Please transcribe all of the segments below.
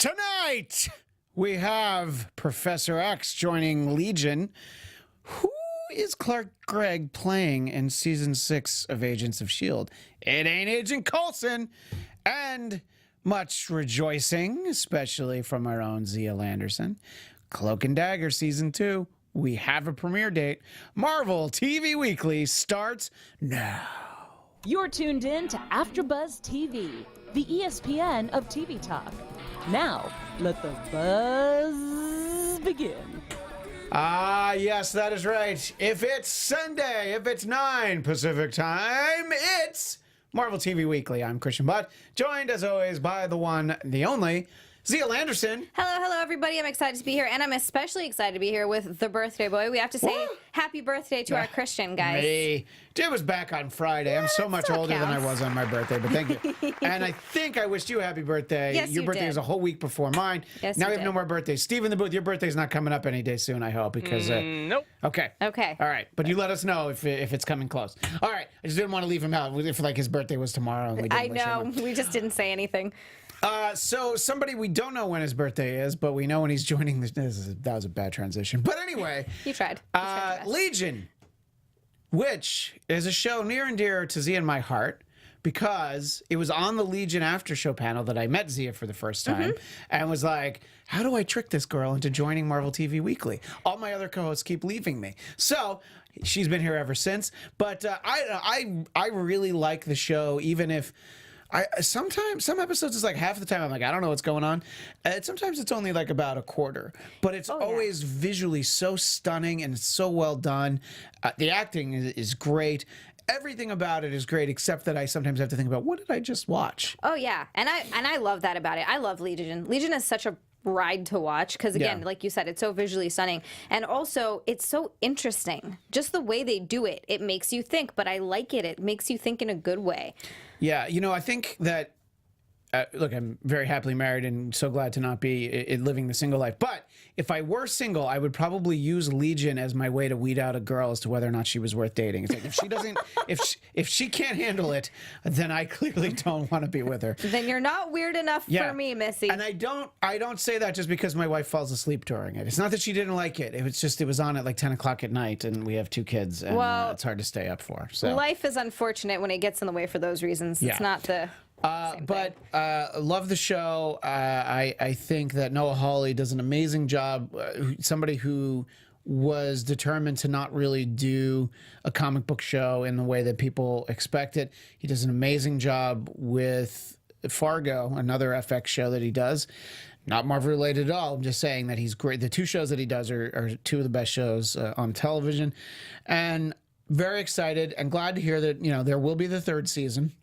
Tonight, we have Professor X joining Legion. Who is Clark Gregg playing in Season 6 of Agents of S.H.I.E.L.D.? It ain't Agent Coulson. And much rejoicing, especially from our own Xia Anderson. Cloak and Dagger Season 2. We have a premiere date. Marvel TV Weekly starts now. You're tuned in to AfterBuzz TV, the ESPN of TV talk. Now, let the buzz begin. Ah, yes, that is right. If it's Sunday, if it's 9 Pacific time, it's Marvel TV Weekly. I'm Christian Butt, joined as always by the one, the only, Xia Anderson. Hello, everybody. I'm excited to be here, and I'm especially excited to be here with the birthday boy. We have to say happy birthday to our Christian, guys. Me. Did was back on Friday. I'm so much older than I was on my birthday, but thank you. And I think I wished you a happy birthday. Yes, your you birthday did. was a whole week before mine. Yes, now you we have did. no more birthdays. Steve in the booth, your birthday's not coming up any day soon, I hope, because... Nope. Okay. Okay. All right. But you let us know if it's coming close. All right. I just didn't want to leave him out if like his birthday was tomorrow. And we didn't I wish him know. on. We just didn't say anything. So somebody we don't know when his birthday is, but we know when he's joining that was a bad transition. But anyway. You tried. You tried your best. Legion, which is a show near and dear to Xia and my heart, because it was on the Legion after show panel that I met Xia for the first time and was like, how do I trick this girl into joining Marvel TV Weekly? All my other co-hosts keep leaving me. So she's been here ever since. But I really like the show, even if sometimes some episodes is like half the time I'm like, I don't know what's going on. Sometimes it's only like about a quarter, but it's always visually so stunning and it's so well done. The acting is great. Everything about it is great, except that I sometimes have to think about, what did I just watch? Oh, yeah. And I love that about it. I love Legion. Legion is such a ride to watch because, again, like you said, it's so visually stunning. And also, it's so interesting. Just the way they do it, it makes you think, but I like it. It makes you think in a good way. Yeah, I think that, look, I'm very happily married and so glad to not be living the single life. But if I were single, I would probably use Legion as my way to weed out a girl as to whether or not she was worth dating. It's like, if she doesn't, if she can't handle it, then I clearly don't want to be with her. Then you're not weird enough for me, Missy. And I don't say that just because my wife falls asleep during it. It's not that she didn't like it. It was on at like 10 o'clock at night, and we have 2 kids, and it's hard to stay up for. So Life is unfortunate when it gets in the way for those reasons. It's not the... But love the show. I think that Noah Hawley does an amazing job. Somebody who was determined to not really do a comic book show in the way that people expect it. He does an amazing job with Fargo, another FX show that he does. Not Marvel related at all. I'm just saying that he's great. The 2 shows that he does are 2 of the best shows on television. And very excited and glad to hear that, there will be the 3rd season.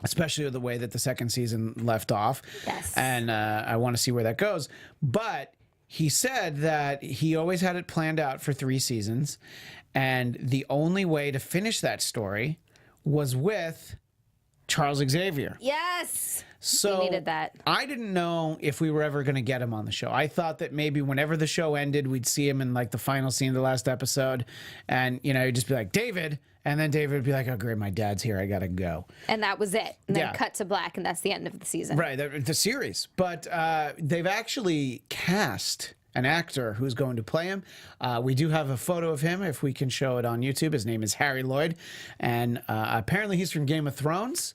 Especially the way that the 2nd season left off. Yes. And I want to see where that goes. But he said that he always had it planned out for 3 seasons. And the only way to finish that story was with Charles Xavier. Yes! So we needed that. I didn't know if we were ever going to get him on the show. I thought that maybe whenever the show ended, we'd see him in like the final scene of the last episode. And, he'd just be like, David. And then David would be like, oh, great, my dad's here. I got to go. And that was it. And then cut to black, and that's the end of the season. Right, the series. But they've actually cast an actor who's going to play him. We do have a photo of him, if we can show it on YouTube. His name is Harry Lloyd. And apparently he's from Game of Thrones.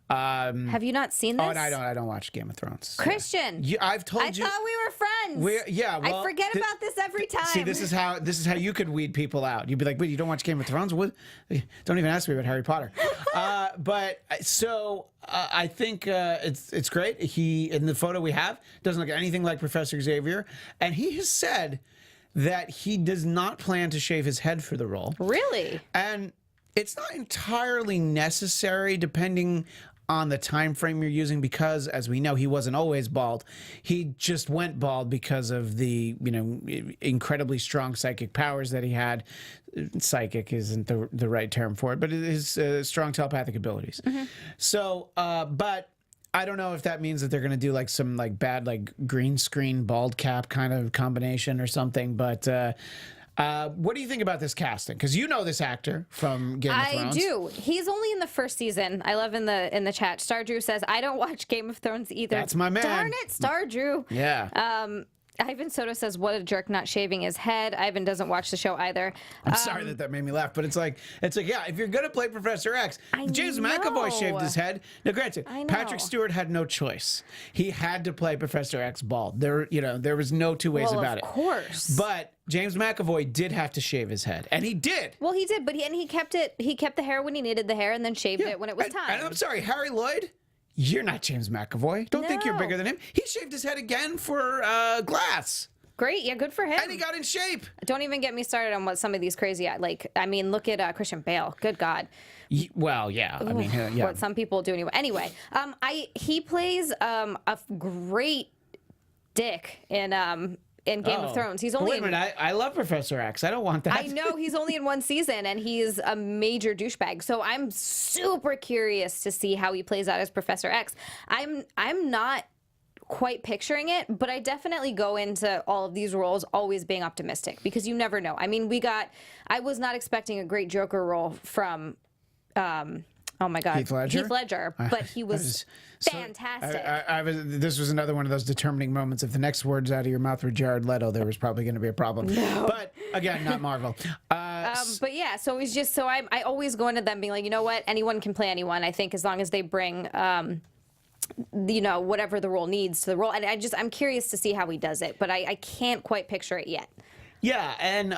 Have you not seen this? Oh, I don't watch Game of Thrones. Christian, I've told you. I thought we were friends. Well, I forget about this every time. See, this is how you could weed people out. You'd be like, "Wait, you don't watch Game of Thrones? What? Don't even ask me about Harry Potter." I think it's great. He, in the photo we have, doesn't look anything like Professor Xavier, and he has said that he does not plan to shave his head for the role. Really? And it's not entirely necessary, depending on the time frame you're using, because as we know, he wasn't always bald. He just went bald because of the incredibly strong psychic powers that he had. Psychic isn't the right term for it, but his strong telepathic abilities. So but I don't know if that means that they're going to do like some like bad like green screen bald cap kind of combination or something, but What do you think about this casting? Because you know this actor from Game of Thrones. I do. He's only in the first season. I love in the chat. Star Drew says, I don't watch Game of Thrones either. That's my man. Darn it, Star Drew. Yeah. Ivan Soto says, what a jerk not shaving his head. Ivan doesn't watch the show either. I'm sorry that made me laugh, but it's like, yeah, if you're going to play Professor X, James McAvoy shaved his head. Now, granted, Patrick Stewart had no choice. He had to play Professor X bald. There was no two ways about it. Of course. But James McAvoy did have to shave his head, and he did. Well, he did, but he kept it. He kept the hair when he needed the hair, and then shaved it when it was time. And I'm sorry, Harry Lloyd. You're not James McAvoy. Don't think you're bigger than him. He shaved his head again for Glass. Great, yeah, good for him. And he got in shape. Don't even get me started on what some of these crazy, look at Christian Bale. Good God. Well, yeah. I mean, yeah. What some people do anyway. Anyway, he plays a great dick in Game of Thrones. He's only wait a minute. I love Professor X. I don't want that. I know he's only in one season, and he's a major douchebag. So I'm super curious to see how he plays out as Professor X. I'm not quite picturing it, but I definitely go into all of these roles always being optimistic because you never know. I mean, I was not expecting a great Joker role from, oh my God, Heath Ledger, but he was fantastic. This was another one of those determining moments. If the next words out of your mouth were Jared Leto, there was probably going to be a problem. No. But again, not Marvel. But yeah, so it's just, I always go into them being like, you know what, anyone can play anyone. I think as long as they bring, whatever the role needs to the role. And I'm curious to see how he does it, but I can't quite picture it yet. Yeah, and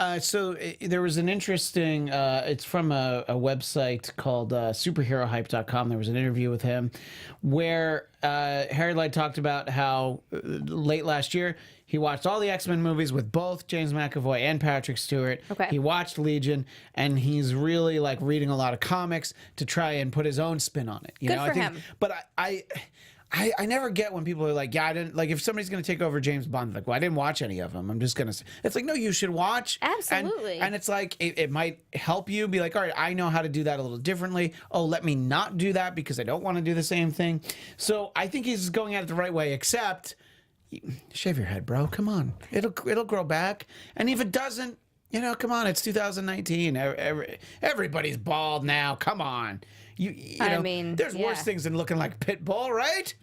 there was an interesting, it's from a website called superherohype.com. There was an interview with him where Harry Lloyd talked about how late last year he watched all the X-Men movies with both James McAvoy and Patrick Stewart. Okay. He watched Legion, and he's really like reading a lot of comics to try and put his own spin on it. Good for him. But I never get when people are like, yeah, I didn't, like if somebody's going to take over James Bond, like, well, I didn't watch any of them. I'm just going to, it's like, no, you should watch. Absolutely. And it's like, it might help you be like, all right, I know how to do that a little differently. Oh, let me not do that because I don't want to do the same thing. So I think he's going at it the right way, except shave your head, bro. Come on. It'll grow back. And if it doesn't, come on, it's 2019. Everybody's bald now. Come on. I mean, there's worse things than looking like Pitbull, right?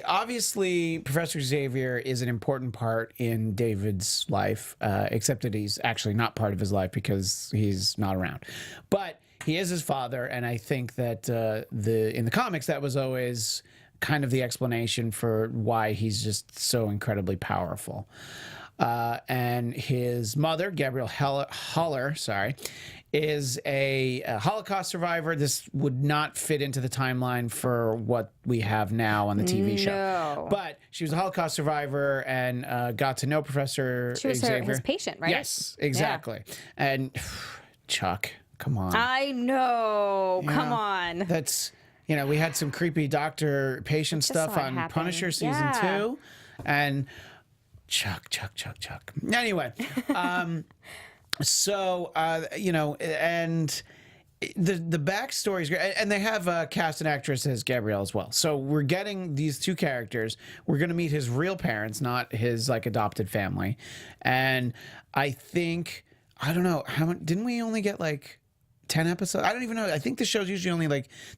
Obviously Professor Xavier is an important part in David's life, except that he's actually not part of his life because he's not around. But he is his father, and I think that in the comics that was always kind of the explanation for why he's just so incredibly powerful. And his mother, Gabrielle Haller, is a Holocaust survivor. This would not fit into the timeline for what we have now on the TV show. But she was a Holocaust survivor and got to know Professor Xavier. She was his patient, right? Yes, exactly. Yeah. And Chuck, come on. I know. Come on. That's, we had some creepy doctor-patient stuff on Punisher season 2. And Chuck. Anyway, and the backstory is great, and they have cast an actress as Gabrielle as well. So we're getting these two characters. We're going to meet his real parents, not his adopted family. And I think, I don't know, didn't we only get 10 episodes? I don't even know. I think the show's usually only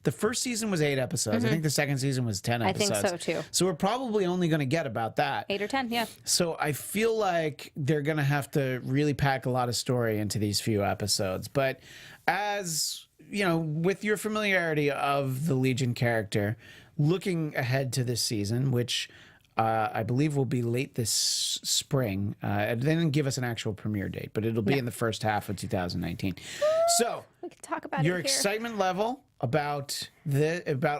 the first season was 8 episodes. Mm-hmm. I think the second season was 10 episodes. I think so too. So we're probably only going to get about that. 8 or 10, yeah. So I feel like they're going to have to really pack a lot of story into these few episodes. But as, with your familiarity of the Legion character, looking ahead to this season, which I believe will be late this spring. They didn't give us an actual premiere date, but it'll be in the first half of 2019. So we can talk about your it here. excitement level about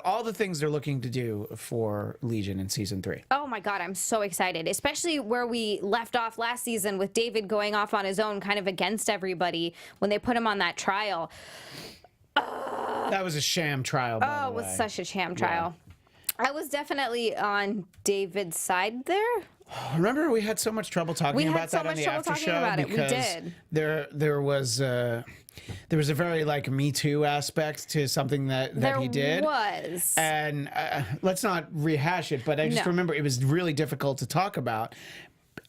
all the things they're looking to do for Legion in season 3. Oh my God, I'm so excited, especially where we left off last season with David going off on his own, kind of against everybody when they put him on that trial. That was a sham trial. By the way. It was such a sham trial. Yeah. I was definitely on David's side there. Remember, we had so much trouble talking about that on the after show because there was a very Me Too aspect to something that he did. There was, and let's not rehash it, but I just remember it was really difficult to talk about.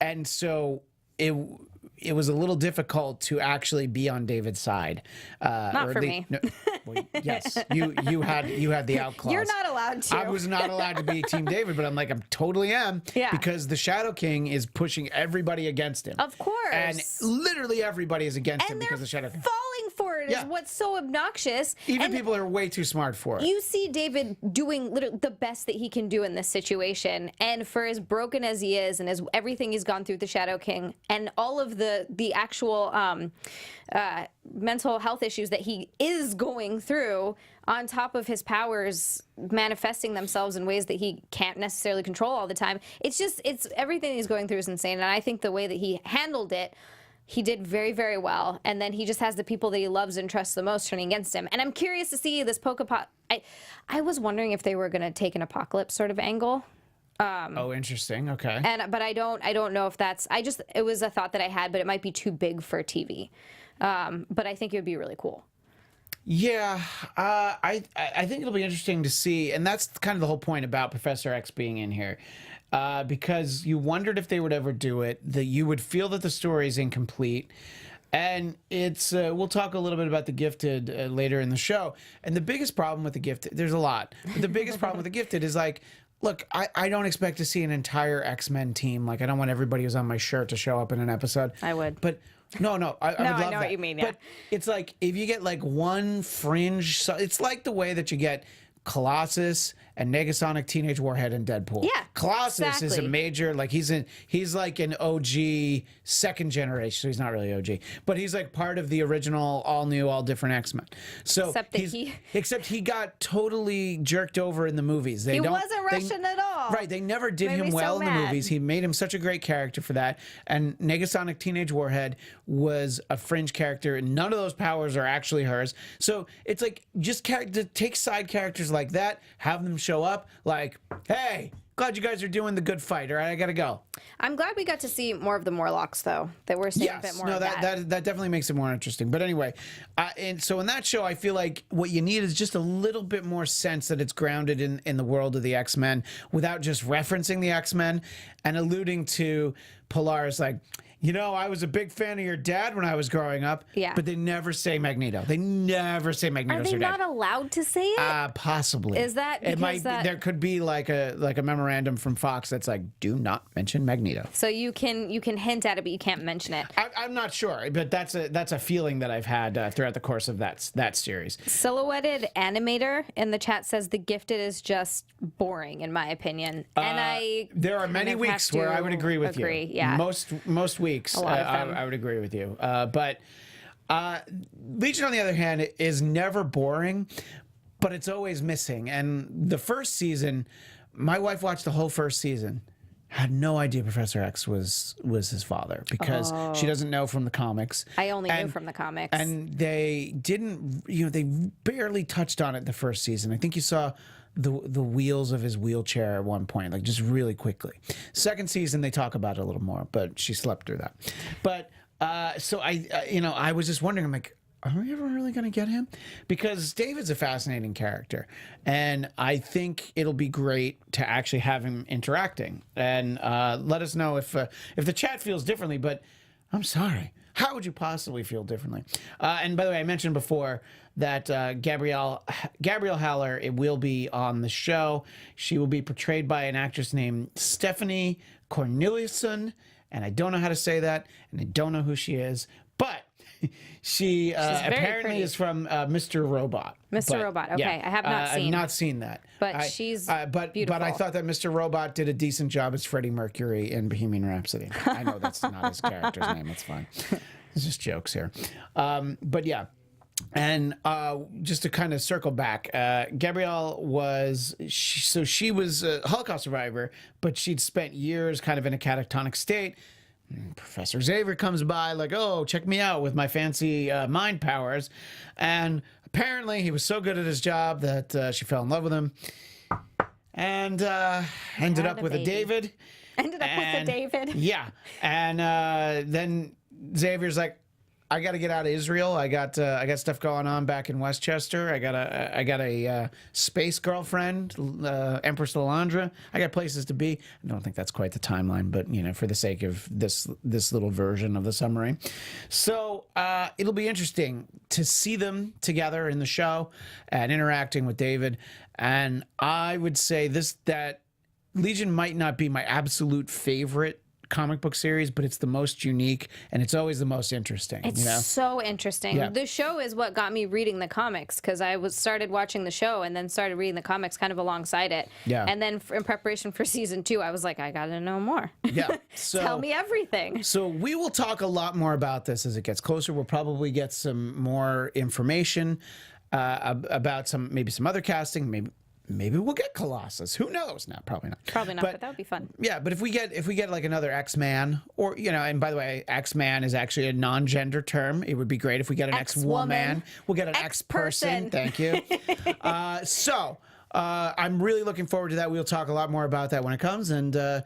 and so it was a little difficult to actually be on David's side. Not for me. No, well, yes, you had the out clause. You're not allowed to. I was not allowed to be Team David, but I'm like, I totally am. Yeah. Because the Shadow King is pushing everybody against him. Of course. And literally everybody is against him And because they're the Shadow King. falling for it is Yeah. what's so obnoxious. Even And people are way too smart for it. you see David doing literally the best that he can do in this situation, and for as broken as he is, and as everything he's gone through with the Shadow King, and all of the actual mental health issues that he is going through, on top of his powers manifesting themselves in ways that he can't necessarily control all the time. It's everything he's going through is insane, and I think the way that he handled it, he did very, very well. And then he just has the people that he loves and trusts the most turning against him. And I'm curious to see this I was wondering if they were going to take an apocalypse sort of angle. Oh, interesting. Okay. But I don't know if that's, it was a thought that I had, but it might be too big for TV. But I think it would be really cool. Yeah, I think it'll be interesting to see, and that's kind of the whole point about Professor X being in here, because you wondered if they would ever do it, that you would feel that the story is incomplete, and it's we'll talk a little bit about the Gifted later in the show, and the biggest problem with the Gifted, there's a lot, but the biggest problem with the Gifted is like, look, I don't expect to see an entire X-Men team. Like, I don't want everybody who's on my shirt to show up in an episode. I would. But no, I would love I know that. what you mean, yeah. But it's like, if you get like one fringe, it's like the way that you get Colossus and Negasonic Teenage Warhead and Deadpool. Yeah, Colossus is a exactly. major, like he's like an OG second generation, so he's not really OG, but he's like part of the original, all new, all different X-Men. So except he got totally jerked over in the movies. He wasn't Russian at all. Right, they never did Made him me so well in the mad. movies. He made him such a great character for that. And Negasonic Teenage Warhead was a fringe character, and none of those powers are actually hers. So it's like, just take side characters like that, have them show up, like, hey, glad you guys are doing the good fight. All right, I gotta go. I'm glad we got to see more of the Morlocks, though. That we're seeing a bit more of that. That definitely makes it more interesting. But anyway, and so in that show, I feel like what you need is just a little bit more sense that it's grounded in the world of the X-Men without just referencing the X-Men and alluding to Pilar's like, you know, I was a big fan of your dad when I was growing up. Yeah. But they never say Magneto. They never say Magneto's Are they your dad. not allowed to say it? Possibly. Is that it might? because that- There could be like a memorandum from Fox that's like, do not mention Magneto. So you can hint at it, but you can't mention it. I'm not sure, but that's a feeling that I've had throughout the course of that series. Silhouetted Animator in the chat says The Gifted is just boring, in my opinion. And there are many kind of weeks have where to I would agree with you. Yeah. Most weeks, A lot of them. I would agree with you. But Legion, on the other hand, is never boring, but it's always missing. And the first season, my wife watched the whole first season. Had no idea Professor X was his father because she doesn't know from the comics. I only knew from the comics. And they didn't, they barely touched on it the first season. I think you saw the wheels of his wheelchair at one point, like just really quickly. Second season, they talk about it a little more, but she slept through that. But so I was just wondering, I'm like, are we ever really going to get him? Because David's a fascinating character, and I think it'll be great to actually have him interacting. And let us know if the chat feels differently. But I'm sorry, how would you possibly feel differently? And by the way, I mentioned before that Gabrielle Haller, it will be on the show. She will be portrayed by an actress named Stephanie Corneliusson, and I don't know how to say that, and I don't know who she is, but she apparently pretty. is from Mr. Robot. Mr. Robot, okay. I have not seen. I've not seen that. But she's But beautiful. I thought that Mr. Robot did a decent job as Freddie Mercury in Bohemian Rhapsody. I know that's not his character's name. It's fine. It's just jokes here. But yeah. And just to kind of circle back, Gabrielle she was a Holocaust survivor, but she'd spent years kind of in a catatonic state. Professor Xavier comes by like, oh, check me out with my fancy mind powers. And apparently he was so good at his job that she fell in love with him and ended up with a David. Ended up with a David. Yeah. And then Xavier's like, I got to get out of Israel. I got stuff going on back in Westchester. I got a space girlfriend, Empress Lalandra. I got places to be. I don't think that's quite the timeline, but for the sake of this little version of the summary. So it'll be interesting to see them together in the show and interacting with David. And I would say that Legion might not be my absolute favorite comic book series, but it's the most unique and it's always the most interesting. It's so interesting. Yeah. The show is what got me reading the comics, because I started watching the show and then started reading the comics kind of alongside it. Yeah. And then in preparation for season 2, I was like, I gotta know more. Yeah. So, tell me everything. So we will talk a lot more about this as it gets closer. We'll probably get some more information about maybe some other casting, Maybe we'll get Colossus. Who knows? No, probably not. Probably not, but that would be fun. Yeah, but if we get like another X-Man, or and by the way, X-Man is actually a non-gender term. It would be great if we get an X-woman. We'll get an X-person. Thank you. So I'm really looking forward to that. We'll talk a lot more about that when it comes, and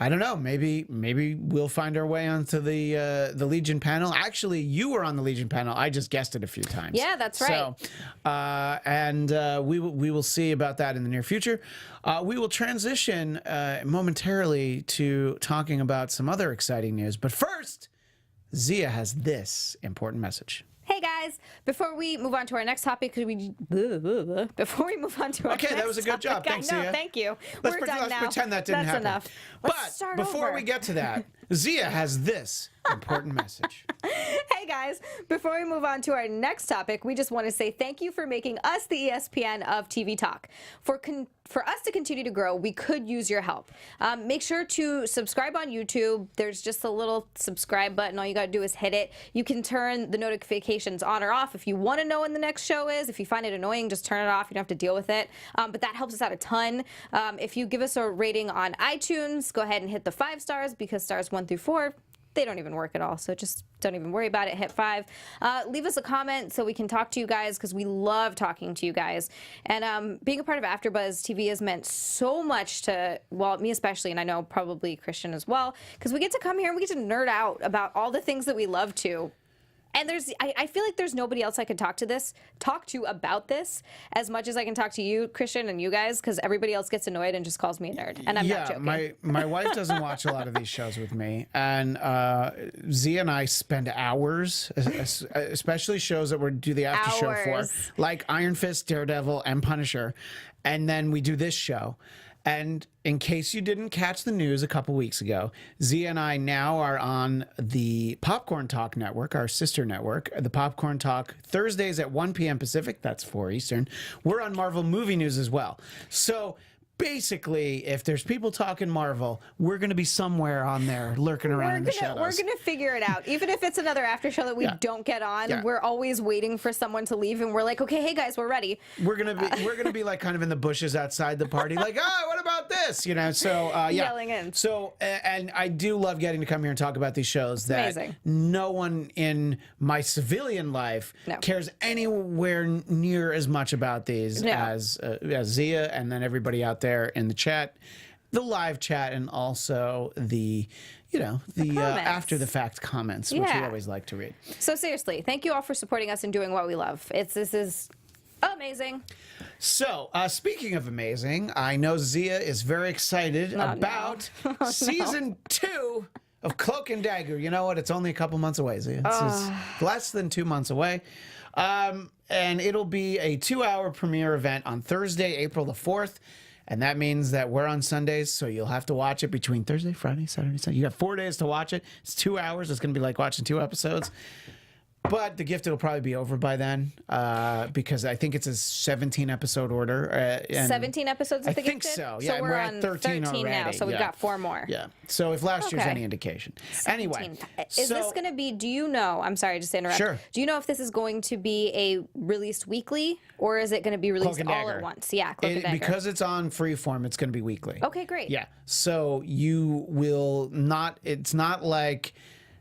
I don't know. Maybe we'll find our way onto the Legion panel. Actually, you were on the Legion panel. I just guessed it a few times. Yeah, that's right. So, we will see about that in the near future. We will transition momentarily to talking about some other exciting news. But first, Xia has this important message. Hey guys, before we move on to our next topic, that was a good job. Thanks, Xia. Thank you. Let's We're done now. pretend that didn't happen. That's enough. But before we get to that, Xia has this important message. Hey guys, before we move on to our next topic, we just want to say thank you for making us the ESPN of TV Talk. For us to continue to grow, we could use your help. Make sure to subscribe on YouTube. There's just a little subscribe button. All you got to do is hit it. You can turn the notifications on or off if you want to know when the next show is. If you find it annoying, just turn it off. You don't have to deal with it. But that helps us out a ton. If you give us a rating on iTunes, go ahead and hit the 5 stars, because stars 1 through 4, they don't even work at all, so just don't even worry about it. Hit 5. Leave us a comment so we can talk to you guys, because we love talking to you guys. And being a part of AfterBuzz TV has meant so much to, well, me especially, and I know probably Christian as well, because we get to come here and we get to nerd out about all the things that we love to. And I feel like there's nobody else I could talk to about this as much as I can talk to you, Christian, and you guys, because everybody else gets annoyed and just calls me a nerd. And I'm not joking. my wife doesn't watch a lot of these shows with me, and Xia and I spend hours, especially shows that we do the after show for, like Iron Fist, Daredevil, and Punisher, and then we do this show. And in case you didn't catch the news a couple weeks ago, Xia and I now are on the Popcorn Talk network, our sister network, the Popcorn Talk, Thursdays at 1 p.m. Pacific. That's 4 Eastern. We're on Marvel Movie News as well. So basically, if there's people talking Marvel, we're going to be somewhere on there lurking around in the shadows. We're going to figure it out. Even if it's another after show that we don't get on, we're always waiting for someone to leave, and we're like, okay, hey guys, we're ready. We're going to be like kind of in the bushes outside the party, like, oh, what about this? So yelling in. So and I do love getting to come here and talk about these shows that amazing. No one in my civilian life cares anywhere near as much about these as Xia, and then everybody out there in the chat, the live chat, and also the after the fact comments, which we always like to read. So seriously, thank you all for supporting us and doing what we love. This is amazing. So speaking of amazing, I know Xia is very excited about season 2 of Cloak and Dagger. You know what? It's only a couple months away, Xia. It's less than 2 months away. And it'll be a 2-hour premiere event on Thursday, April the 4th. And that means that we're on Sundays, so you'll have to watch it between Thursday, Friday, Saturday, Sunday. You got 4 days to watch it. It's 2 hours. It's going to be like watching 2 episodes. But The Gifted will probably be over by then, because I think it's a 17-episode order. 17 episodes of The Gifted? I think so. Yeah, so we're on 13 already. now, so we've got 4 more. Yeah. So if last year's any indication. 17. Anyway. Is this going to be, do you know, I'm sorry, just to interrupt. Sure. Do you know if this is going to be a released weekly, or is it going to be released all at once? Yeah, Cloak and Dagger. Because it's on Freeform, it's going to be weekly. Okay, great. Yeah. So you will not, it's not like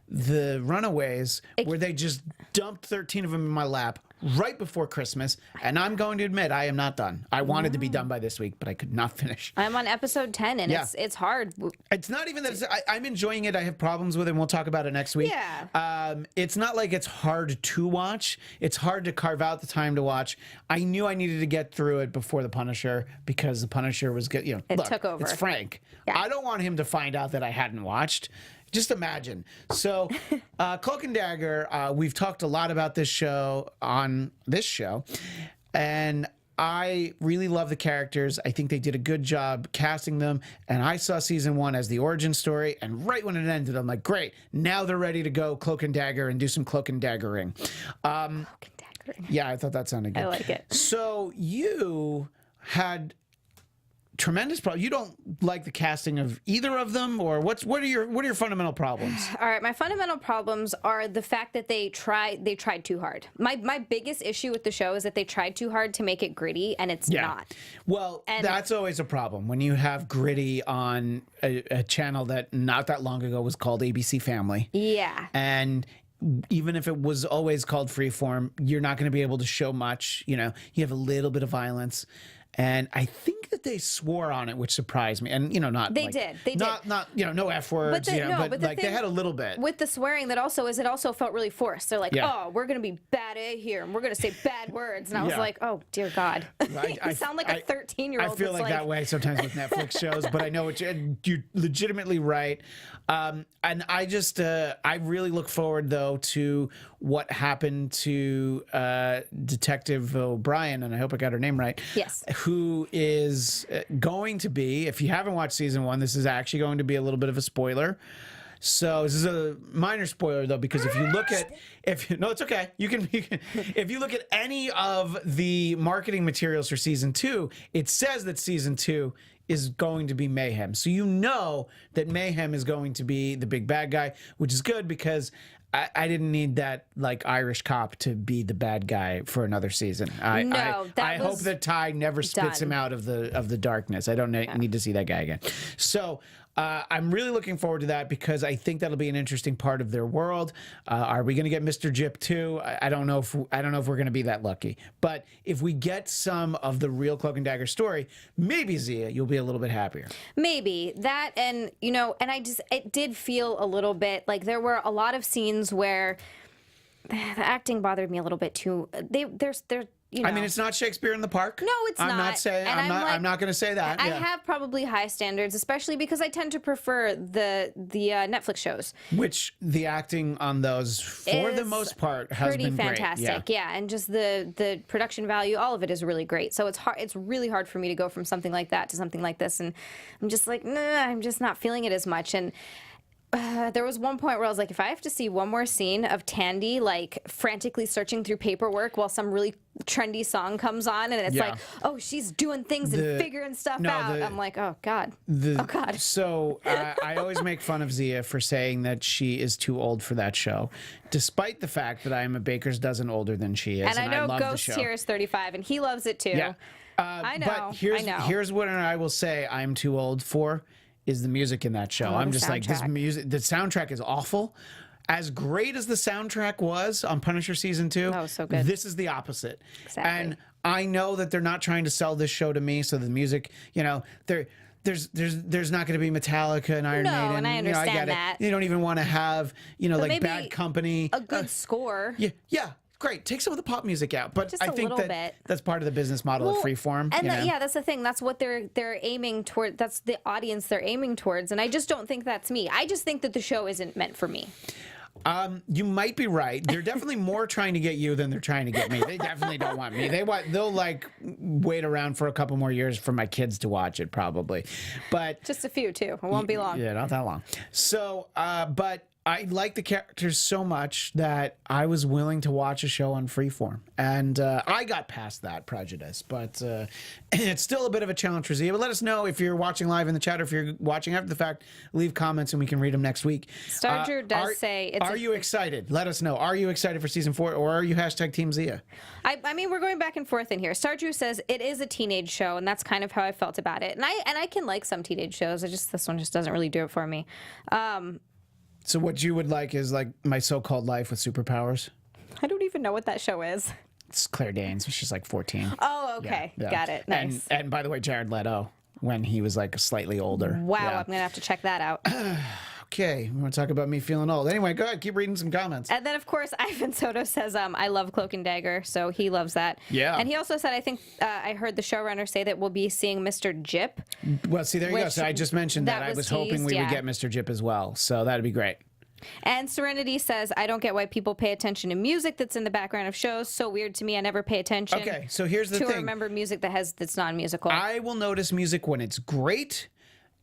the Runaways where they just dumped 13 of them in my lap right before Christmas, and I'm going to admit I am not done. I wanted to be done by this week, but I could not finish. I'm on episode 10, and it's hard. It's not even that I'm enjoying it. I have problems with it, and we'll talk about it next week. Yeah. It's not like it's hard to watch. It's hard to carve out the time to watch. I knew I needed to get through it before The Punisher, because The Punisher was good. It took over. It's Frank. Yeah. I don't want him to find out that I hadn't watched. Just imagine. So, Cloak and Dagger, we've talked a lot about this show on this show, and I really love the characters. I think they did a good job casting them, and I saw season 1 as the origin story, and right when it ended, I'm like, great, now they're ready to go Cloak and Dagger and do some Cloak and Daggering. Cloak and Dagger. Yeah, I thought that sounded good. I like it. So you had tremendous problem. You don't like the casting of either of them, or what are your fundamental problems? All right, my fundamental problems are the fact that they tried too hard. My biggest issue with the show is that they tried too hard to make it gritty, and it's not. Well, that's always a problem when you have gritty on a channel that not that long ago was called ABC Family. Yeah. And even if it was always called Freeform, you're not going to be able to show much. You have a little bit of violence. And I think that they swore on it, which surprised me. And not They did. not no F words. But like they had a little bit with the swearing. That also is it also felt really forced. They're like, oh, we're gonna be bad here, and we're gonna say bad words. And I was like, oh dear God, you sound like a 13-year-old. I feel like that way sometimes with Netflix shows, but I know what you're legitimately right. And I just I really look forward though to what happened to Detective O'Brien, and I hope I got her name right. Yes. Who is going to be, if you haven't watched season 1, this is actually going to be a little bit of a spoiler. So this is a minor spoiler though, because if you look at, it's okay. You can, if you look at any of the marketing materials for season 2, it says that season 2 is going to be Mayhem. So you know that Mayhem is going to be the big bad guy, which is good because I didn't need that like Irish cop to be the bad guy for another season. I hope that Ty never spits him out of the darkness. I don't need to see that guy again. So I'm really looking forward to that because I think that'll be an interesting part of their world. Are we going to get Mr. Jip too? I don't know if we're going to be that lucky. But if we get some of the real Cloak and Dagger story, maybe Xia, you'll be a little bit happier. Maybe that, and and it did feel a little bit like there were a lot of scenes where the acting bothered me a little bit too. I mean, it's not Shakespeare in the Park. No, it's not. I'm not saying. I'm not going to say that. I have probably high standards, especially because I tend to prefer the Netflix shows. Which the acting on those, for the most part, has been pretty fantastic. Yeah, and just the production value, all of it is really great. So it's hard. It's really hard for me to go from something like that to something like this, and I'm just like, nah, I'm just not feeling it as much. And there was one point where I was like, if I have to see one more scene of Tandy like frantically searching through paperwork while some really trendy song comes on, and it's like, oh, she's doing things and figuring stuff out. I'm like, oh God. Oh God. So I always make fun of Xia for saying that she is too old for that show, despite the fact that I am a baker's dozen older than she is. And I know Ghost here is 35, and he loves it too. Yeah. I know. But here's what I will say I'm too old for. Is the music in that show. I'm just like, this music, the soundtrack is awful. As great as the soundtrack was on Punisher Season 2, oh, so good. This is the opposite. Exactly. And I know that they're not trying to sell this show to me, so the music, there's not going to be Metallica and Iron Maiden. And I understand I get that. You don't even want to have, like Bad Company. A good score. Yeah. Great, take some of the pop music out, but I think that's part of the business model of Freeform. And that's the thing. That's what they're aiming toward. That's the audience they're aiming towards, and I just don't think that's me. I just think that the show isn't meant for me. You might be right. They're definitely more trying to get you than they're trying to get me. They definitely don't want me. They'll like wait around for a couple more years for my kids to watch it, probably. But just a few too. It won't be long. Yeah, not that long. So, but I like the characters so much that I was willing to watch a show on Freeform. And I got past that prejudice. But it's still a bit of a challenge for Xia. But let us know if you're watching live in the chat or if you're watching after the fact. Leave comments and we can read them next week. Starger does say... Are you excited? Let us know. Are you excited for Season 4 or are you hashtag Team Xia? I mean, we're going back and forth in here. Starju says it is a teenage show, and that's kind of how I felt about it. And I can like some teenage shows. This one just doesn't really do it for me. So what you would like is like My So-Called Life with superpowers? I don't even know what that show is. It's Claire Danes. She's like 14. Oh, okay. Yeah. Got it. Nice. And by the way, Jared Leto, when he was like slightly older. Wow, Yeah. I'm going to have to check that out. Okay, we want to talk about me feeling old. Anyway, go ahead, keep reading some comments. And then, of course, Ivan Soto says, I love Cloak and Dagger, so he loves that. Yeah. And he also said, I think I heard the showrunner say that we'll be seeing Mr. Jip. Well, see, there you go. So I just mentioned that. I was hoping we would get Mr. Jip as well, so that'd be great. And Serenity says, I don't get why people pay attention to music that's in the background of shows. So weird to me. I never pay attention. Okay, so here's the thing. To remember music that's non-musical. I will notice music when it's great,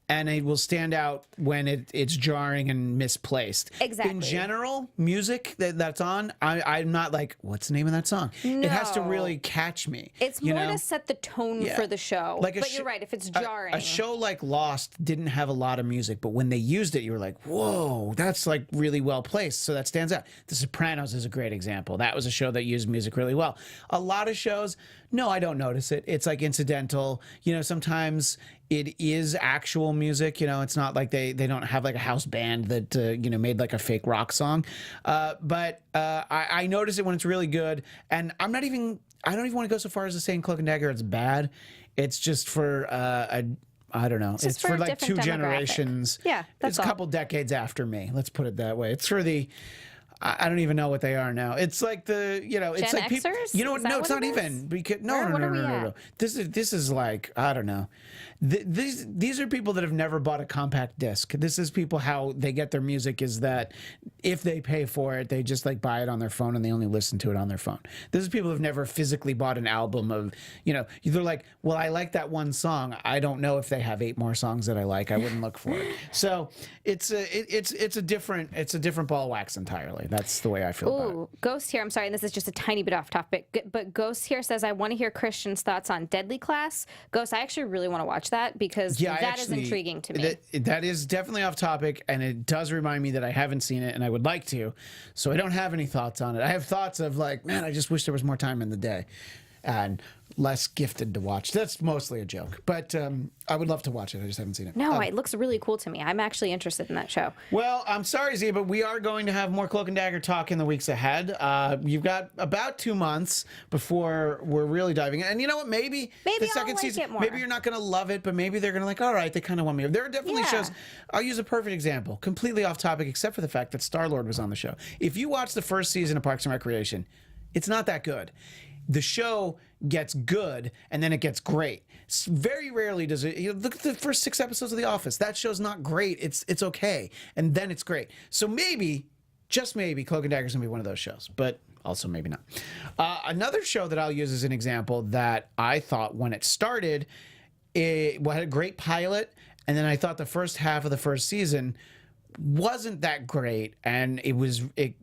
and it will stand out when it's jarring and misplaced. Exactly. In general, music that's on, I'm not like, what's the name of that song? No. It has to really catch me. It's more to set the tone for the show. Like but you're right, if it's jarring. A show like Lost didn't have a lot of music, but when they used it, you were like, whoa, that's like really well placed. So that stands out. The Sopranos is a great example. That was a show that used music really well. A lot of shows, no, I don't notice it. It's like incidental. Sometimes it is actual music. It's not like they don't have like a house band that made like a fake rock song. But I notice it when it's really good. And I don't even want to go so far as to say in Cloak and Dagger it's bad. It's just for I don't know. It's for like 2 generations. Yeah, that's it's a couple decades after me. Let's put it that way. It's for the. I don't even know what they are now. It's like it's Gen like people. Xers? No, Is that it's what not it is? even because no. What are we at? This is like I don't know. These are people that have never bought a compact disc. This is people how they get their music is that if they pay for it, they just like buy it on their phone and they only listen to it on their phone. This is people who've never physically bought an album of they're like, well, I like that one song. I don't know if they have 8 more songs that I like. I wouldn't look for it. So it's a different ball of wax entirely. That's the way I feel about it. Ghost here. I'm sorry, and this is just a tiny bit off topic, but Ghost here says, I want to hear Christian's thoughts on Deadly Class. Ghost, I actually really want to watch that because that is intriguing to me. That is definitely off topic, and it does remind me that I haven't seen it, and I would like to. So I don't have any thoughts on it. I have thoughts of like, man, I just wish there was more time in the day. And less gifted to watch. That's mostly a joke, but I would love to watch it. I just haven't seen it. No, it looks really cool to me. I'm actually interested in that show. Well, I'm sorry, Z, but we are going to have more Cloak and Dagger talk in the weeks ahead. You've got about 2 months before we're really diving in. And you know what? Maybe the second season, maybe you're not going to love it, but maybe they're going to like, all right, they kind of want me. There are definitely shows. I'll use a perfect example, completely off topic, except for the fact that Star-Lord was on the show. If you watch the first season of Parks and Recreation, it's not that good. The show gets good and then it gets great. Very rarely does it. Look at the first 6 episodes of The Office. That show's not great. It's okay, and then it's great. So maybe, just maybe, Cloak and Dagger is gonna be one of those shows, but also maybe not. Another show that I'll use as an example that I thought when it started, it had a great pilot, and then I thought the first half of the first season wasn't that great, and it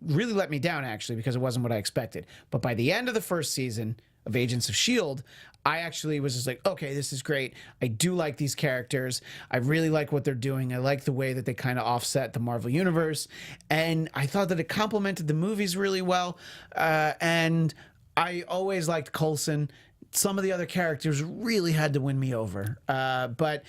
really let me down actually because it wasn't what I expected. But by the end of the first season of Agents of S.H.I.E.L.D., I actually was just like, okay, this is great. I do like these characters. I really like what they're doing. I like the way that they kind of offset the Marvel Universe, and I thought that it complemented the movies really well. And I always liked Coulson. Some of the other characters really had to win me over, but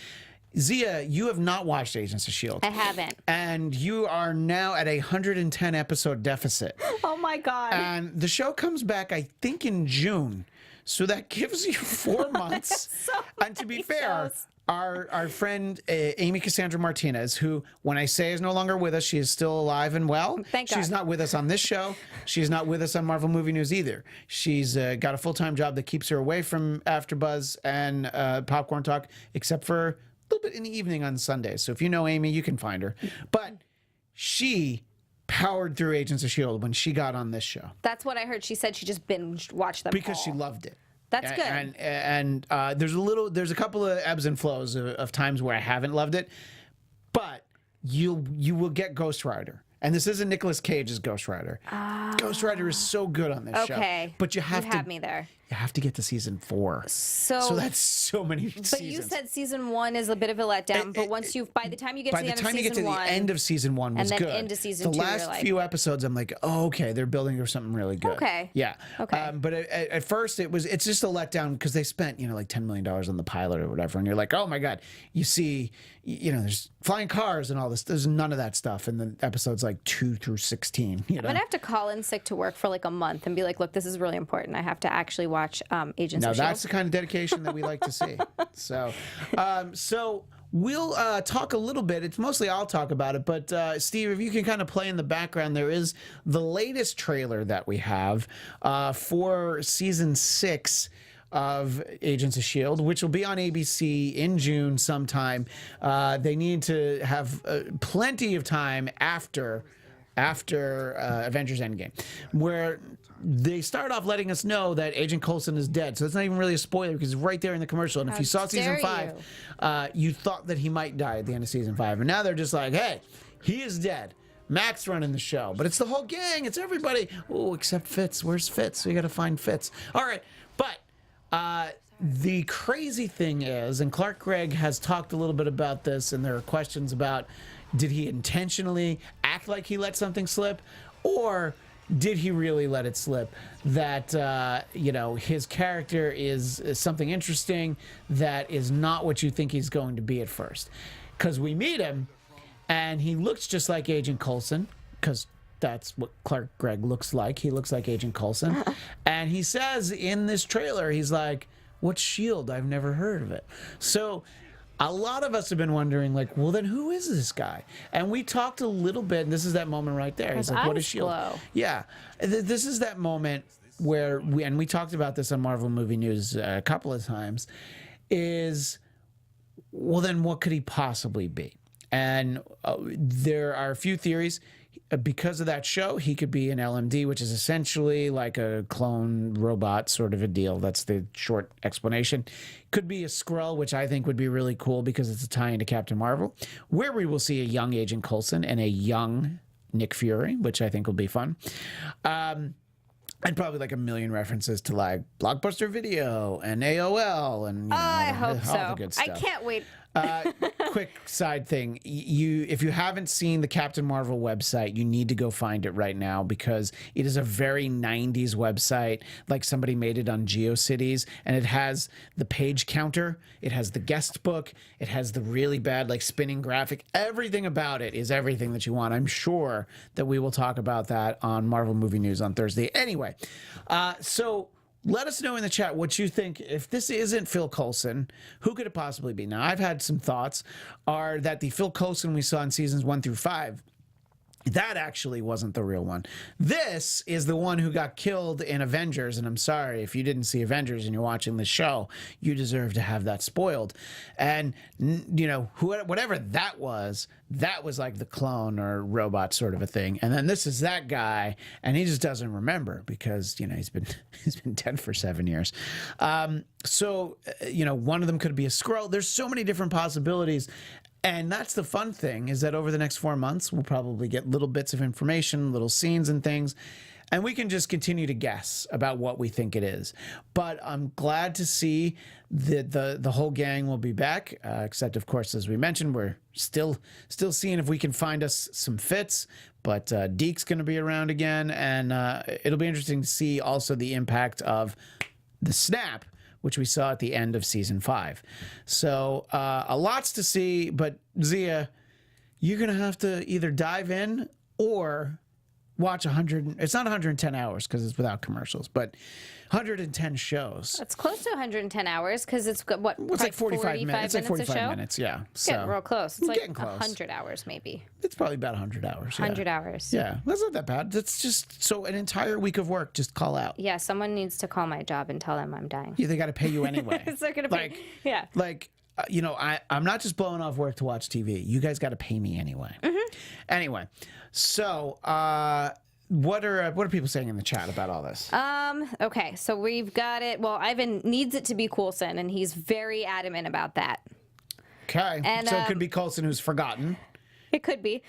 Zia, you have not watched Agents of S.H.I.E.L.D. I haven't. And you are now at a 110 episode deficit. Oh my God. And the show comes back, I think, in June. So that gives you 4 months. And to be fair, our friend Amy Cassandra Martinez, who, when I say is no longer with us, she is still alive and well. Thank God. She's not with us on this show. She's not with us on Marvel Movie News either. She's got a full-time job that keeps her away from AfterBuzz and Popcorn Talk, except for a little bit in the evening on Sundays. So if you know Amy, you can find her. But she powered through Agents of S.H.I.E.L.D. when she got on this show. That's what I heard. She said she just binge watched them because all. she loved it. That's good. And there's a couple of ebbs and flows of times where I haven't loved it, but you will get Ghost Rider. And this isn't Nicolas Cage's Ghost Rider. Ghost Rider is so good on this show. Okay. But you have me there. you have to get to season 4. So that's so many seasons. But you said season 1 is a bit of a letdown. But once by the time you get to the end of season 1, the end of season 1 was and then good. into season 2, the last few episodes, I'm like, oh, okay, they're building for something really good. Okay. Yeah. Okay. But at first, it's just a letdown because they spent like $10 million on the pilot or whatever, and you're like, oh my god, you see, there's flying cars and all this. There's none of that stuff in the episodes like 2 through 16. I'm gonna have to call in sick to work for like a month and be like, look, this is really important. I have to actually watch Agents of S.H.I.E.L.D. Now that's the kind of dedication that we like to see. So we'll talk a little bit. It's mostly I'll talk about it, but Steve, if you can kind of play in the background, there is the latest trailer that we have for season 6 of Agents of S.H.I.E.L.D., which will be on ABC in June sometime. They need to have plenty of time after Avengers Endgame, where they start off letting us know that Agent Coulson is dead. So it's not even really a spoiler because it's right there in the commercial. And if you saw season 5, you thought that he might die at the end of season 5. And now they're just like, hey, he is dead. Mac's running the show. But it's the whole gang. It's everybody. Oh, except Fitz. Where's Fitz? We got to find Fitz. All right. But the crazy thing is, and Clark Gregg has talked a little bit about this, and there are questions about, did he intentionally act like he let something slip, or did he really let it slip? That his character is something interesting that is not what you think he's going to be at first, because we meet him and he looks just like Agent Coulson, because that's what Clark Gregg looks like. He looks like Agent Coulson, and he says in this trailer, he's like, "What's S.H.I.E.L.D.? I've never heard of it." So a lot of us have been wondering, like, well, then who is this guy? And we talked a little bit, and this is that moment right there. He's like, what is S.H.I.E.L.D.? Yeah. This is that moment where we talked about this on Marvel Movie News a couple of times, is, well, then what could he possibly be? And there are a few theories. Because of that show, he could be an LMD, which is essentially like a clone robot sort of a deal. That's the short explanation. Could be a Skrull, which I think would be really cool because it's a tie into Captain Marvel, where we will see a young Agent Coulson and a young Nick Fury, which I think will be fun. And probably like a million references to like Blockbuster Video and AOL and I hope all so. the good stuff. I can't wait. Quick side thing, if you haven't seen the Captain Marvel website, you need to go find it right now, because it is a very 90s website, like somebody made it on GeoCities, and it has the page counter, it has the guest book, it has the really bad like spinning graphic. Everything about it is everything that you want. I'm sure that we will talk about that on Marvel Movie News on Thursday. Anyway, so let us know in the chat what you think. If this isn't Phil Coulson, who could it possibly be? Now, I've had some thoughts, are that the Phil Coulson we saw in seasons 1 through 5, that actually wasn't the real one. This is the one who got killed in Avengers, and I'm sorry if you didn't see Avengers and you're watching the show, you deserve to have that spoiled. And whatever that was like the clone or robot sort of a thing. And then this is that guy, and he just doesn't remember because he's been dead for 7 years. So one of them could be a Skrull. There's so many different possibilities. And that's the fun thing, is that over the next 4 months, we'll probably get little bits of information, little scenes and things, and we can just continue to guess about what we think it is. But I'm glad to see that the whole gang will be back, except, of course, as we mentioned, we're still seeing if we can find us some Fitz, but Deke's going to be around again, and it'll be interesting to see also the impact of the snap, which we saw at the end of season 5. So a lots to see, but Xia, you're going to have to either dive in or watch 100. It's not 110 hours because it's without commercials, but 110 shows. It's close to 110 hours because it's what? Well, it's like 45 minutes. It's like 45 minutes, yeah. So getting real close. It's like getting close. 100 hours maybe. It's probably about 100 hours. 100 hours. Yeah, that's not that bad. That's just so an entire week of work. Just call out. Yeah, someone needs to call my job and tell them I'm dying. Yeah, they got to pay you anyway. They're gonna pay. Yeah. Like. I'm not just blowing off work to watch TV. You guys got to pay me anyway. Mm-hmm. Anyway, so what are people saying in the chat about all this? Okay, so we've got it. Well, Ivan needs it to be Coulson, and he's very adamant about that. Okay, and so it could be Coulson who's forgotten. It could be.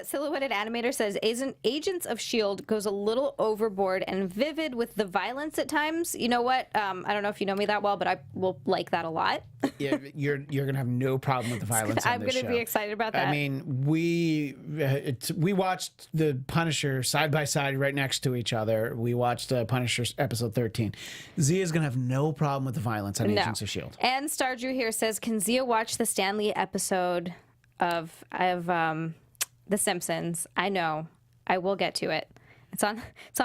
Silhouetted Animator says Agents of S.H.I.E.L.D. goes a little overboard and vivid with the violence at times. You know what? I don't know if you know me that well, but I will like that a lot. Yeah, you're gonna have no problem with the violence. I'm gonna be excited about that. I mean, we watched the Punisher side by side right next to each other. We watched Punisher episode 13. Zia's gonna have no problem with the violence on Agents of S.H.I.E.L.D. And Stardew here says, can Zia watch the Stanley episode of The Simpsons? I know. I will get to it. It's on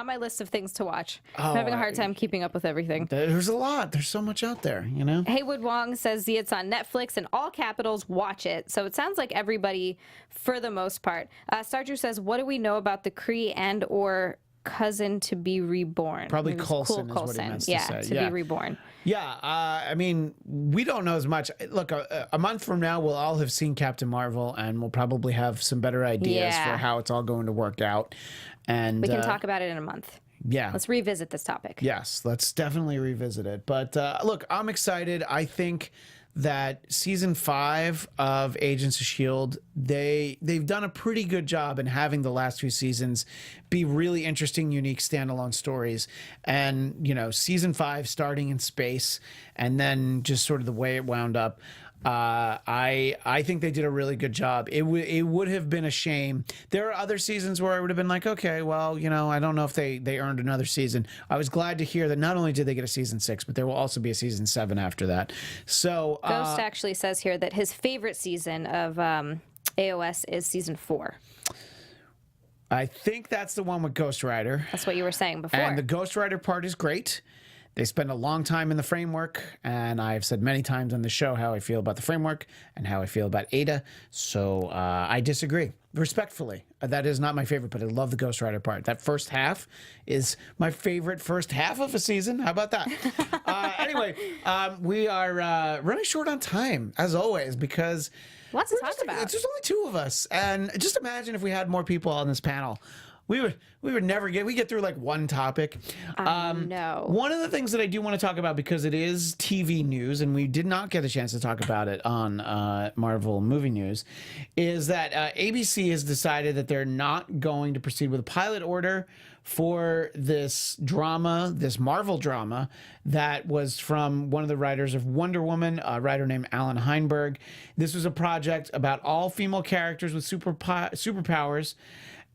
my list of things to watch. I'm having a hard time keeping up with everything. There's a lot. There's so much out there, you know? Haywood Wong says, Zia, it's on Netflix in all capitals. Watch it. So it sounds like everybody for the most part. Stardew says, what do we know about the Kree and or cousin to be reborn? Probably Coulson is what he meant to say. To be reborn. Yeah, I mean, we don't know as much. Look, a month from now, we'll all have seen Captain Marvel, and we'll probably have some better ideas for how it's all going to work out. And we can talk about it in a month. Yeah. Let's revisit this topic. Yes, let's definitely revisit it. But look, I'm excited. I think that season 5 of Agents of S.H.I.E.L.D., they've done a pretty good job in having the last few seasons be really interesting, unique, standalone stories. And, you know, season 5 starting in space and then just sort of the way it wound up. I think they did a really good job. It would have been a shame. There are other seasons where I would have been like, okay, well, you know, I don't know if they earned another season. I was glad to hear that not only did they get a season 6, but there will also be a season 7 after that. So Ghost actually says here that his favorite season of AOS is season 4. I think that's the one with Ghost Rider. That's what you were saying before. And the Ghost Rider part is great. They spend a long time in the framework, and I've said many times on the show how I feel about the framework and how I feel about Ada. So I disagree respectfully. That is not my favorite, but I love the Ghost Rider part. That first half is my favorite first half of a season. How about that? Anyway, we are running short on time, as always, because lots to talk about. There's only 2 of us, and just imagine if we had more people on this panel. We would never get through like one topic. No. One of the things that I do want to talk about, because it is TV news, and we did not get a chance to talk about it on Marvel Movie News, is that ABC has decided that they're not going to proceed with a pilot order for this drama, this Marvel drama, that was from one of the writers of Wonder Woman, a writer named Alan Heinberg. This was a project about all female characters with superpowers.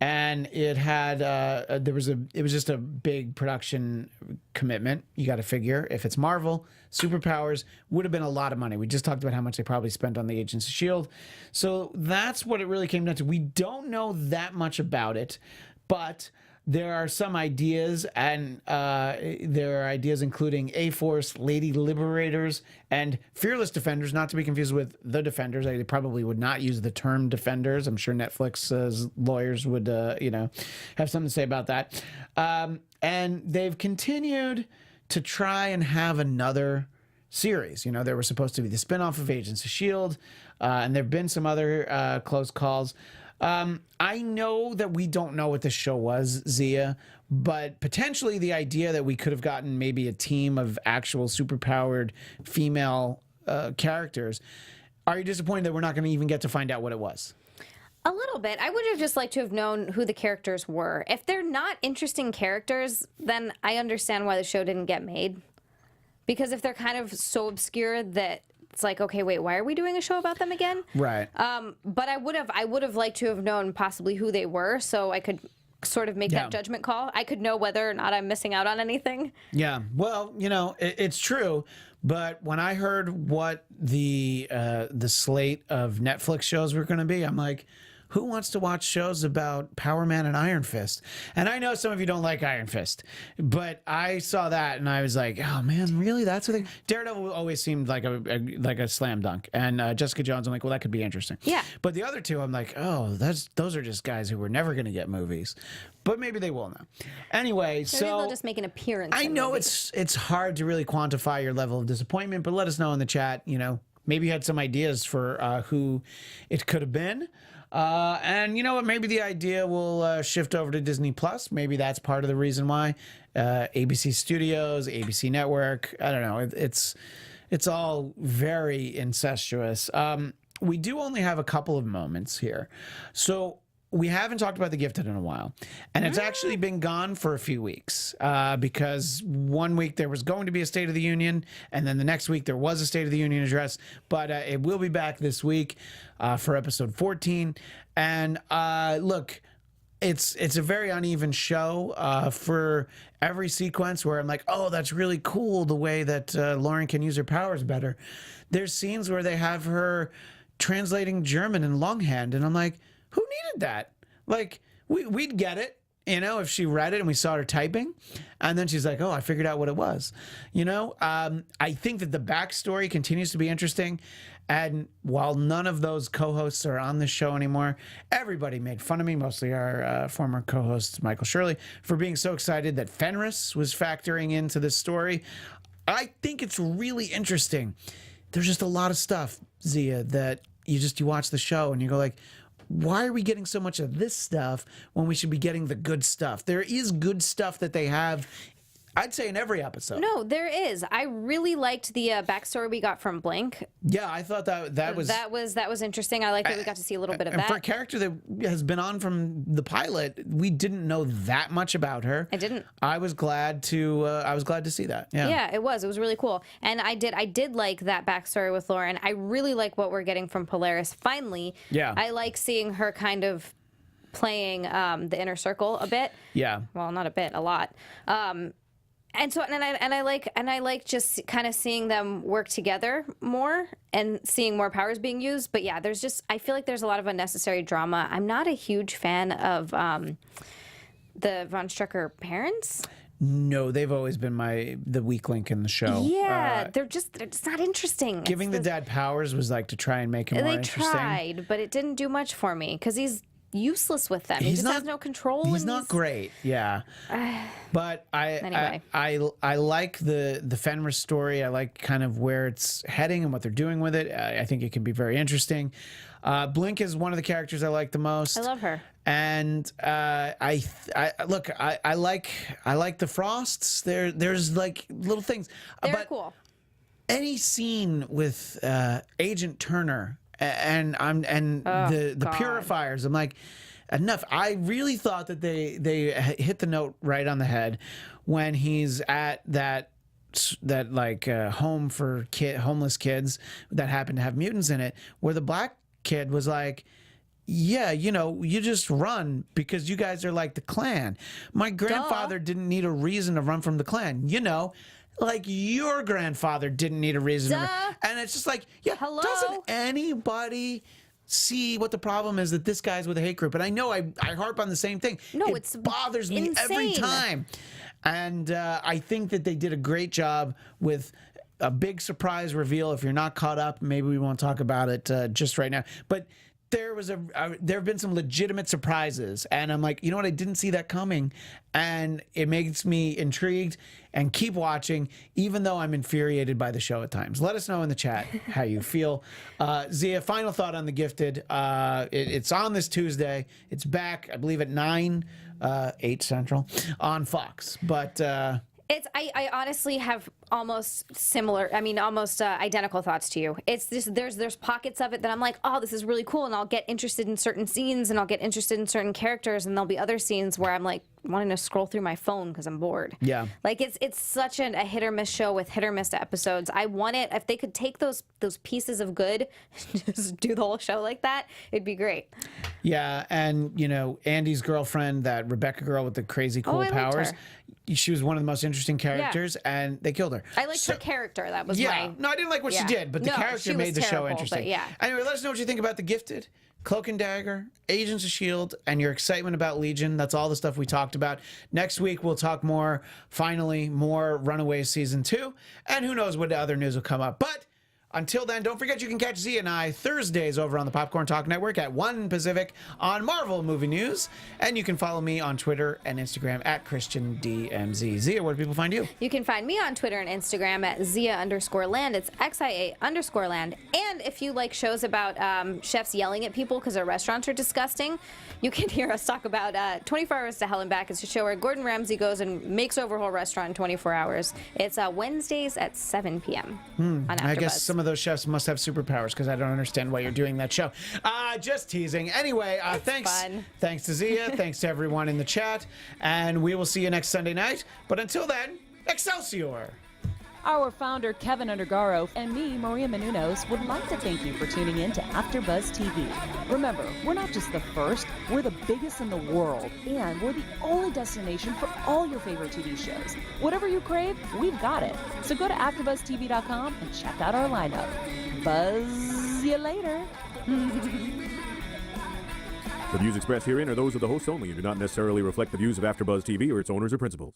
And it had it was just a big production commitment. You got to figure, if it's Marvel, superpowers would have been a lot of money. We just talked about how much they probably spent on the Agents of S.H.I.E.L.D. So that's what it really came down to. We don't know that much about it, but there are some ideas, and there are ideas including A-Force, Lady Liberators, and Fearless Defenders, not to be confused with The Defenders. They probably would not use the term Defenders. I'm sure Netflix's lawyers would, have something to say about that. And they've continued to try and have another series. You know, there was supposed to be the spinoff of Agents of S.H.I.E.L.D., and there have been some other close calls. I know that we don't know what the show was, Zia, but potentially the idea that we could have gotten maybe a team of actual superpowered female characters. Are you disappointed that we're not going to even get to find out what it was? A little bit. I would have just liked to have known who the characters were. If they're not interesting characters, then I understand why the show didn't get made. Because if they're kind of so obscure that it's like, okay, wait, why are we doing a show about them again? Right. But I would have liked to have known possibly who they were, so I could sort of make that judgment call. I could know whether or not I'm missing out on anything. Yeah. Well, you know, it's true. But when I heard what the slate of Netflix shows were going to be, I'm like, who wants to watch shows about Power Man and Iron Fist? And I know some of you don't like Iron Fist, but I saw that and I was like, oh man, really? That's what they... Daredevil always seemed like a slam dunk. And Jessica Jones, I'm like, well, that could be interesting. Yeah. But the other two, I'm like, oh, those are just guys who were never going to get movies. But maybe they will now. Anyway, Maybe they'll just make an appearance. I know movies. it's hard to really quantify your level of disappointment, but let us know in the chat, you know, maybe you had some ideas for who it could have been. And you know what? Maybe the idea will shift over to Disney Plus. Maybe that's part of the reason why. ABC Studios, ABC Network. I don't know. It's all very incestuous. we do only have a couple of moments here. So we haven't talked about The Gifted in a while, and it's actually been gone for a few weeks because one week there was going to be a State of the Union, and then the next week there was a State of the Union address, but it will be back this week for episode 14. And look, it's a very uneven show for every sequence where I'm like, oh, that's really cool the way that Lauren can use her powers better. There's scenes where they have her translating German in longhand, and I'm like, who needed that? Like, we'd get it, you know, if she read it and we saw her typing, and then she's like, oh, I figured out what it was. You know, I think that the backstory continues to be interesting. And while none of those co-hosts are on this show anymore, everybody made fun of me, mostly our former co-host, Michael Shirley, for being so excited that Fenris was factoring into this story. I think it's really interesting. There's just a lot of stuff, Zia, that you watch the show and you go like, why are we getting so much of this stuff when we should be getting the good stuff? There is good stuff that they have, I'd say, in every episode. No, there is. I really liked the backstory we got from Blink. Yeah, I thought that was interesting. I like that we got to see a little bit of that. For a character that has been on from the pilot, we didn't know that much about her. I didn't. I was glad to see that. Yeah. Yeah, it was really cool. And I did like that backstory with Lauren. I really like what we're getting from Polaris. Finally. Yeah. I like seeing her kind of playing the inner circle a bit. Yeah. Well, not a bit, a lot. And so, I like just kind of seeing them work together more and seeing more powers being used. But yeah, I feel like there's a lot of unnecessary drama. I'm not a huge fan of the Von Strucker parents. No, they've always been the weak link in the show. Yeah, they're just not interesting. Giving the dad powers was like to try and make him more interesting. They tried, but it didn't do much for me because he's useless with them. He just has no control. He's not great. Yeah. But anyway. I like the Fenris story. I like kind of where it's heading and what they're doing with it. I think it can be very interesting. Blink is one of the characters I like the most. I love her. And I like the Frosts. There's like little things. They're cool. Any scene with Agent Turner and the purifiers, I'm like, enough. I really thought that they hit the note right on the head when he's at that like home for homeless kids that happen to have mutants in it, where the black kid was like, yeah, you know, you just run because you guys are like the Klan. My grandfather didn't need a reason to run from the Klan, you know. Like your grandfather didn't need a reason. And it's just like, yeah, doesn't anybody see what the problem is that this guy's with a hate group? And I know I harp on the same thing. No, it bothers me every time. And I think that they did a great job with a big surprise reveal. If you're not caught up, maybe we won't talk about it just right now. But there have been some legitimate surprises, and I'm like, you know what? I didn't see that coming, and it makes me intrigued and keep watching, even though I'm infuriated by the show at times. Let us know in the chat how you feel. Zia, final thought on The Gifted. It's on this Tuesday. It's back, I believe, at 8 Central on Fox. But I honestly have almost identical thoughts to you. It's this, there's pockets of it that I'm like, oh, this is really cool, and I'll get interested in certain scenes and I'll get interested in certain characters, and there'll be other scenes where I'm like wanting to scroll through my phone because I'm bored. Yeah. Like it's such a hit or miss show with hit or miss episodes. I want it, if they could take those pieces of good, just do the whole show like that, it'd be great. Yeah, and you know, Andy's girlfriend, that Rebecca girl with the crazy cool powers, she was one of the most interesting characters, and they killed her. I liked her character. That was no, I didn't like what she did, but the character made the show interesting. Yeah. Anyway, let us know what you think about The Gifted, Cloak and Dagger, Agents of S.H.I.E.L.D., and your excitement about Legion. That's all the stuff we talked about. Next week, we'll talk more Runaways Season 2, and who knows what other news will come up. But until then, don't forget you can catch Zia and I Thursdays over on the Popcorn Talk Network at 1 Pacific on Marvel Movie News. And you can follow me on Twitter and Instagram at ChristianDMZ. Zia, where do people find you? You can find me on Twitter and Instagram at Zia_land. It's XIA_land. And if you like shows about chefs yelling at people because their restaurants are disgusting, you can hear us talk about 24 Hours to Hell and Back. It's a show where Gordon Ramsay goes and makes over a whole restaurant in 24 hours. It's Wednesdays at 7 p.m. on AfterBuzz. I guess some of of those chefs must have superpowers because I don't understand why you're doing that show. Just teasing. Anyway, thanks. Fun. Thanks to Xia. Thanks to everyone in the chat. And we will see you next Sunday night. But until then, Excelsior! Our founder, Kevin Undergaro, and me, Maria Menounos, would like to thank you for tuning in to AfterBuzz TV. Remember, we're not just the first, we're the biggest in the world, and we're the only destination for all your favorite TV shows. Whatever you crave, we've got it. So go to AfterBuzzTV.com and check out our lineup. Buzz you later. The views expressed herein are those of the hosts only and do not necessarily reflect the views of AfterBuzz TV or its owners or principals.